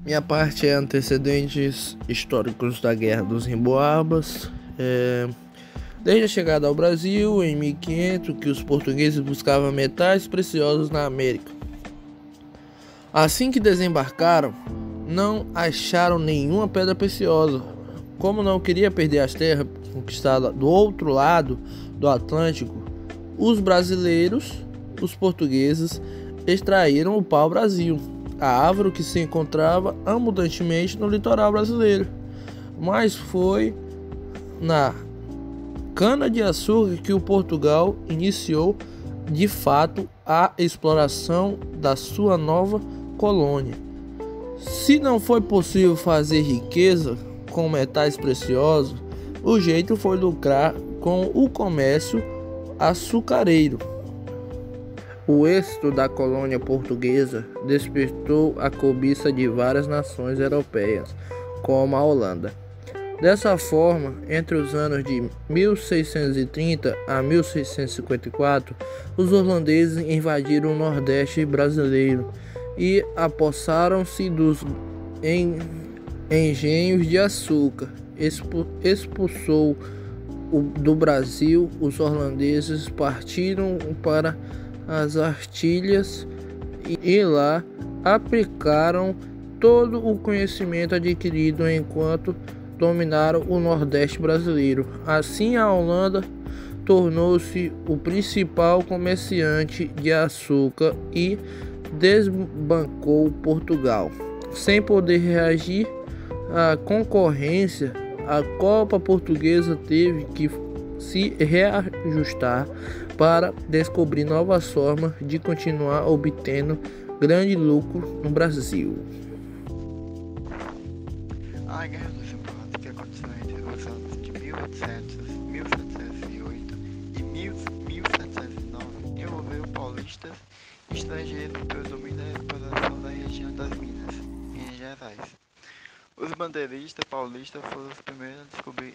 Minha parte é antecedentes históricos da Guerra dos Emboabas. Desde a chegada ao Brasil, em 1500, que os portugueses buscavam metais preciosos na América. Assim que desembarcaram, não acharam nenhuma pedra preciosa. Como não queria perder as terras conquistadas do outro lado do Atlântico, os brasileiros, os portugueses, extraíram o pau-brasil, a árvore que se encontrava abundantemente no litoral brasileiro. Mas foi na cana-de-açúcar que o Portugal iniciou de fato a exploração da sua nova colônia. Se não foi possível fazer riqueza com metais preciosos, o jeito foi lucrar com o comércio açucareiro. O êxito da colônia portuguesa despertou a cobiça de várias nações europeias, como a Holanda. Dessa forma, entre os anos de 1630 a 1654, os holandeses invadiram o Nordeste brasileiro e apossaram-se dos engenhos de açúcar. Expulsou do Brasil, os holandeses partiram para as Antilhas e lá aplicaram todo o conhecimento adquirido enquanto dominaram o Nordeste brasileiro. Assim, a Holanda tornou-se o principal comerciante de açúcar e desbancou Portugal. Sem poder reagir à concorrência, a Copa Portuguesa teve que se reajustar para descobrir novas formas de continuar obtendo grande lucro no Brasil. A Guerra dos Emboabas, que aconteceu entre os anos de 1800, 1708 e 1709, envolveu paulistas e estrangeiros pelo domínio da exploração da região das Minas, Minas Gerais. Os bandeiristas paulistas foram os primeiros a descobrir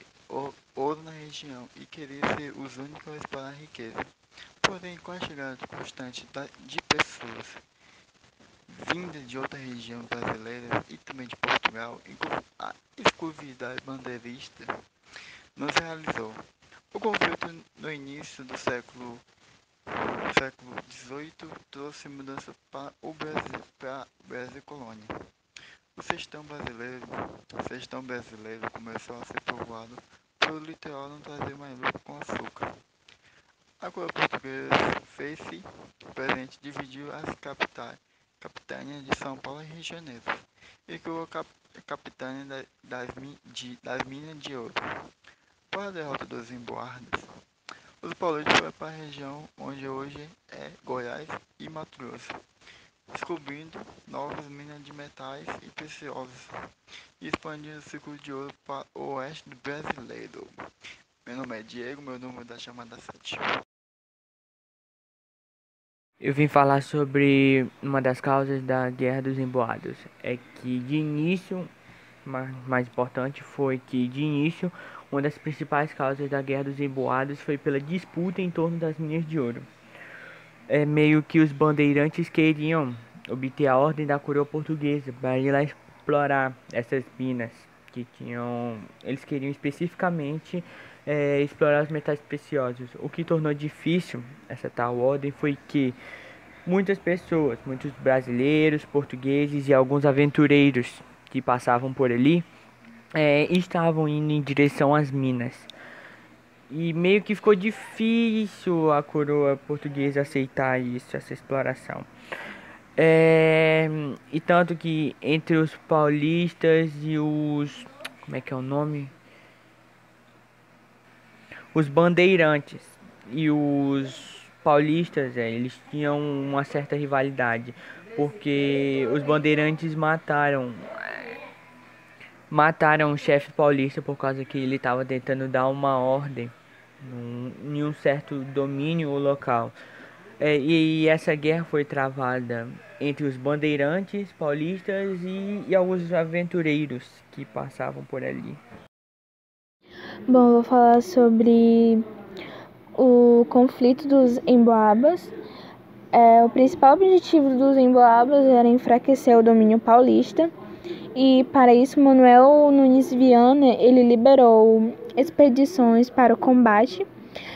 ouro na região e queriam ser os únicos a explorar a riqueza. Porém, com a chegada constante de pessoas vindas de outra região brasileira e também de Portugal, a exclusividade bandeirista não se realizou. O conflito no início do século XVIII trouxe mudança para o Brasil colônia. O sertão brasileiro começou a ser povoado pelo litoral não trazer mais lucro com açúcar. A coroa portuguesa fez-se presente, dividiu as capitanias de São Paulo e Rio de Janeiro e criou a capitânia das Minas de Ouro. Após a derrota dos emboabas, os paulistas foram para a região onde hoje é Goiás e Mato Grosso, descobrindo novas minas de metais e preciosos e expandindo o ciclo de ouro para o oeste brasileiro. Meu nome é Diego, meu número da chamada 7. Eu vim falar sobre uma das causas da Guerra dos Emboados. É que de início, mais importante foi que de início, uma das principais causas da Guerra dos Emboados foi pela disputa em torno das minas de ouro. É meio que os bandeirantes queriam obter a ordem da coroa portuguesa para ir lá explorar essas minas que tinham. Eles queriam especificamente explorar os metais preciosos. O que tornou difícil essa tal ordem foi que muitas pessoas, muitos brasileiros, portugueses e alguns aventureiros que passavam por ali estavam indo em direção às minas. E meio que ficou difícil a coroa portuguesa aceitar isso, essa exploração. E tanto que entre os paulistas e os... como é que é o nome? Os bandeirantes e os paulistas, eles tinham uma certa rivalidade, porque os bandeirantes mataram o chefe paulista por causa que ele estava tentando dar uma ordem em um certo domínio local. E essa guerra foi travada entre os bandeirantes paulistas e alguns aventureiros que passavam por ali. Bom, vou falar sobre o conflito dos emboabas. O principal objetivo dos emboabas era enfraquecer o domínio paulista E para isso, Manuel Nunes Viana, ele liberou expedições para o combate.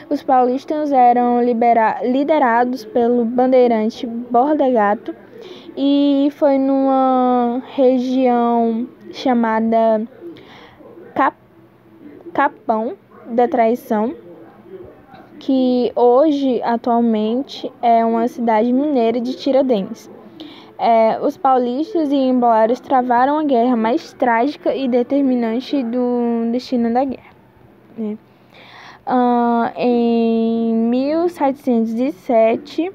Os paulistas eram liderados pelo bandeirante Borda Gato e foi numa região chamada Capão da Traição, que hoje, atualmente, é uma cidade mineira de Tiradentes. Os paulistas e embolários travaram a guerra mais trágica e determinante do destino da guerra, né? Em 1707,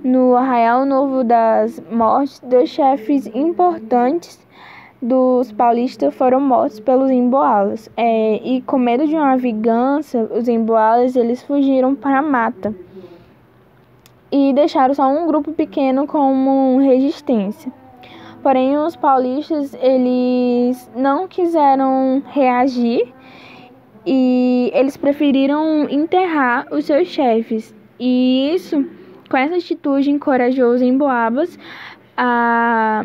no Arraial Novo das Mortes, 2 chefes importantes dos paulistas foram mortos pelos emboalas. E com medo de uma vingança, os emboalas eles fugiram para a mata e deixaram só um grupo pequeno como resistência. Porém, os paulistas eles não quiseram reagir e eles preferiram enterrar os seus chefes. E isso, com essa atitude, encorajou os emboabas a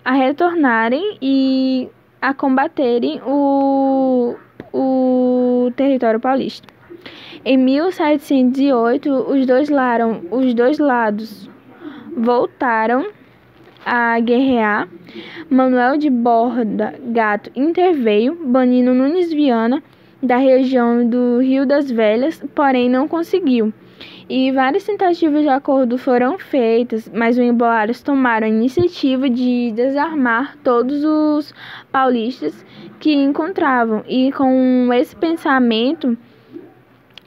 retornarem e a combaterem o território paulista. Em 1708, os dois lados voltaram a guerrear. Manuel de Borda Gato interveio, banindo Nunes Viana da região do Rio das Velhas, porém não conseguiu. E várias tentativas de acordo foram feitas, mas os embolários tomaram a iniciativa de desarmar todos os paulistas que encontravam. E com esse pensamento,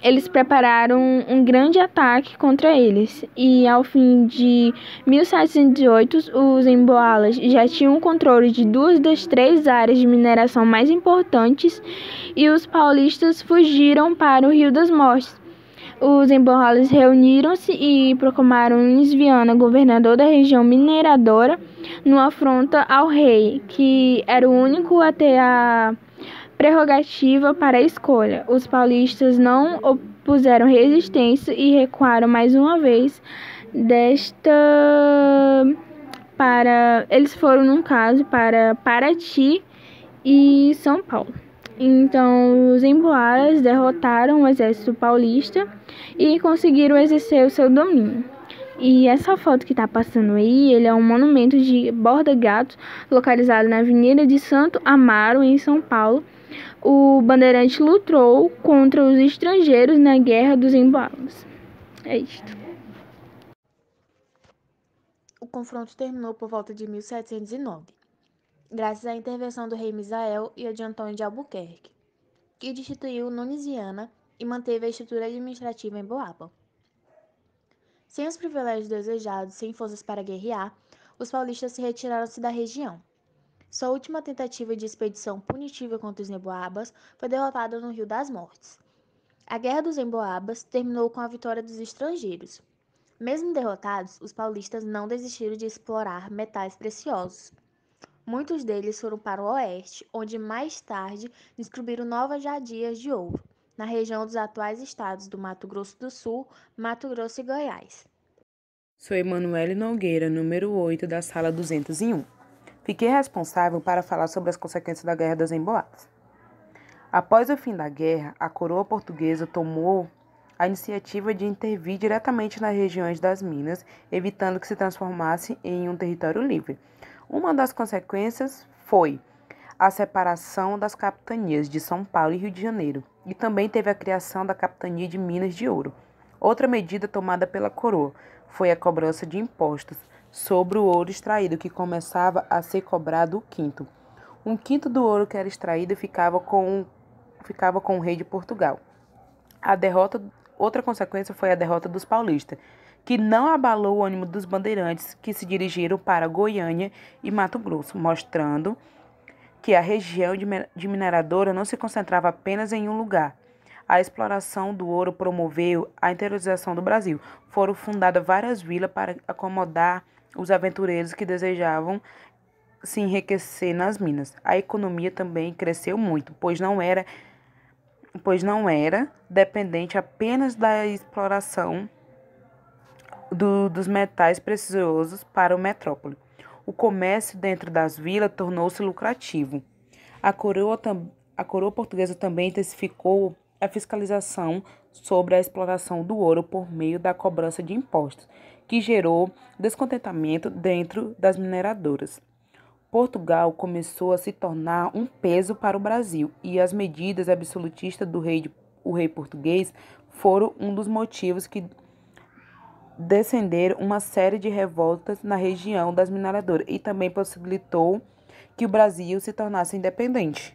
eles prepararam um grande ataque contra eles. E ao fim de 1708, os emboalas já tinham o controle de 2 das 3 áreas de mineração mais importantes e os paulistas fugiram para o Rio das Mortes. Os emboalas reuniram-se e proclamaram Nunes Viana governador da região mineradora, numa afronta ao rei, que era o único a ter a prerrogativa para a escolha. Os paulistas não opuseram resistência e recuaram mais uma vez eles foram, num caso, para Paraty e São Paulo. Então, os emboalas derrotaram o exército paulista e conseguiram exercer o seu domínio. E essa foto que está passando aí, ele é um monumento de Borda Gato, localizado na Avenida de Santo Amaro, em São Paulo. O bandeirante lutou contra os estrangeiros na Guerra dos Emboalas. É isto. O confronto terminou por volta de 1709, graças à intervenção do rei Misael e a de Antônio de Albuquerque, que destituiu Nunes Viana e manteve a estrutura administrativa em Boaba. Sem os privilégios desejados, sem forças para guerrear, os paulistas se retiraram-se da região. Sua última tentativa de expedição punitiva contra os Emboabas foi derrotada no Rio das Mortes. A Guerra dos Emboabas terminou com a vitória dos estrangeiros. Mesmo derrotados, os paulistas não desistiram de explorar metais preciosos. Muitos deles foram para o oeste, onde mais tarde descobriram novas jadias de ouro, na região dos atuais estados do Mato Grosso do Sul, Mato Grosso e Goiás. Sou Emanuele Nogueira, número 8 da sala 201. Fiquei responsável para falar sobre as consequências da Guerra das Emboadas. Após o fim da guerra, a coroa portuguesa tomou a iniciativa de intervir diretamente nas regiões das Minas, evitando que se transformasse em um território livre. Uma das consequências foi a separação das capitanias de São Paulo e Rio de Janeiro, e também teve a criação da capitania de Minas de Ouro. Outra medida tomada pela coroa foi a cobrança de impostos sobre o ouro extraído, que começava a ser cobrado o quinto. Um quinto do ouro que era extraído ficava com o rei de Portugal. Outra consequência foi a derrota dos paulistas, que não abalou o ânimo dos bandeirantes, que se dirigiram para Goiânia e Mato Grosso, mostrando que a região de mineradora não se concentrava apenas em um lugar. A exploração do ouro promoveu a interiorização do Brasil. Foram fundadas várias vilas para acomodar os aventureiros que desejavam se enriquecer nas minas. A economia também cresceu muito, pois não era dependente apenas da exploração dos metais preciosos para o metrópole. o comércio dentro das vilas tornou-se lucrativo. A coroa portuguesa também intensificou a fiscalização sobre a exploração do ouro por meio da cobrança de impostos, que gerou descontentamento dentro das mineradoras. Portugal começou a se tornar um peso para o Brasil e as medidas absolutistas do rei português foram um dos motivos que descenderam uma série de revoltas na região das mineradoras e também possibilitou que o Brasil se tornasse independente.